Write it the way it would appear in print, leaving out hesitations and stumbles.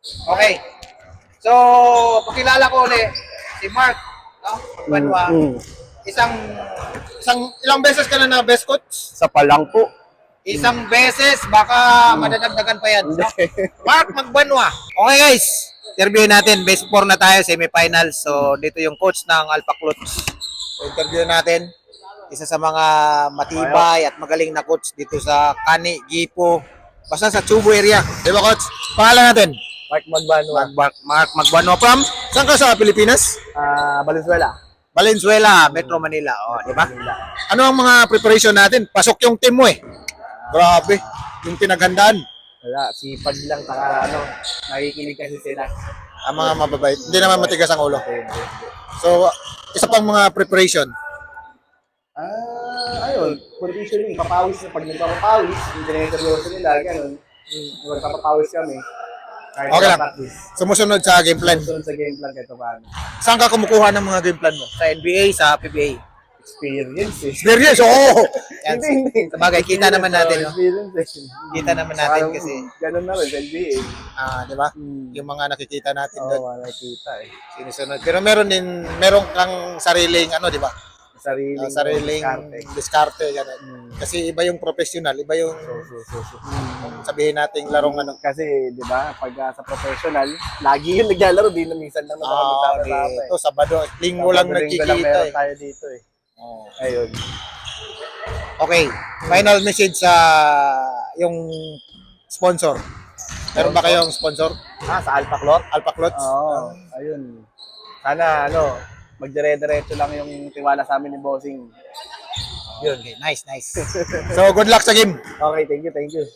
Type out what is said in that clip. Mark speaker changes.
Speaker 1: Okay. So, pakilala ko ulit si Mark, no? Magbanwa. Ilang beses ka na best coach?
Speaker 2: Sa palang po.
Speaker 1: Isang beses, baka madadagdagan pa yan. No? Mark Magbanwa. Okay guys, interview natin. Best 4 na tayo, semifinals. So, dito yung coach ng Alpha Clutch. So, interview natin. Isa sa mga matibay at magaling na coach dito sa Kani, Gipo. Basta sa Chubo area. Di ba coach? Pangalan natin?
Speaker 2: Mark Magbanwa.
Speaker 1: Mark Magbanwa from? Saan ka sa Pilipinas?
Speaker 2: Valenzuela.
Speaker 1: Valenzuela, Metro Manila. O, di ba? Ano ang mga preparation natin? Pasok yung team mo eh. Grabe. Yung pinaghandaan.
Speaker 2: Wala, sipag lang. Nakikinig kasi sila.
Speaker 1: Ang mga mababait. Hindi naman matigas ang ulo. So, isa pang mga preparation.
Speaker 2: Ayun, conditioning, papawis na. Pag nagpapapawis, yung dineseryoso nila, gano'n. Magpapapawis kami. Kahit
Speaker 1: Okay lang.
Speaker 2: practice.
Speaker 1: Sumusunod sa game plan.
Speaker 2: Sunod sa game plan kahit paano.
Speaker 1: Saan ka kumukuha ng mga game plan mo? Sa NBA, sa PBA?
Speaker 2: Experience eh.
Speaker 1: Experience, oo! Yan.
Speaker 2: Hindi.
Speaker 1: Sabagay, kita naman natin. No?
Speaker 2: Experience eh.
Speaker 1: Kita naman natin kasi,
Speaker 2: Ganun na rin sa NBA eh.
Speaker 1: di ba? Yung mga nakikita natin doon.
Speaker 2: Oo, nakikita eh.
Speaker 1: Sinusunod. Pero meron kang sariling, di ba? Sariling diskarte. Ganun. Kasi iba yung professional, iba yung sabihin nating larong
Speaker 2: Kasi, di ba, pag sa professional, lagi yung naglalaro, di na minsan lang naman
Speaker 1: ito, Sabado, linggo lang nagkikita
Speaker 2: meron
Speaker 1: eh.
Speaker 2: tayo dito eh. Ayun.
Speaker 1: Okay, final message sa yung sponsor. Meron ba kayong sponsor?
Speaker 2: Sa Alpha Cloth?
Speaker 1: Alpha Clutch?
Speaker 2: Oo, ayun. Sana, magdire-diretso lang yung tiwala sa amin ni Bossing.
Speaker 1: Yun, okay, nice. So, good luck sa game.
Speaker 2: Okay, thank you.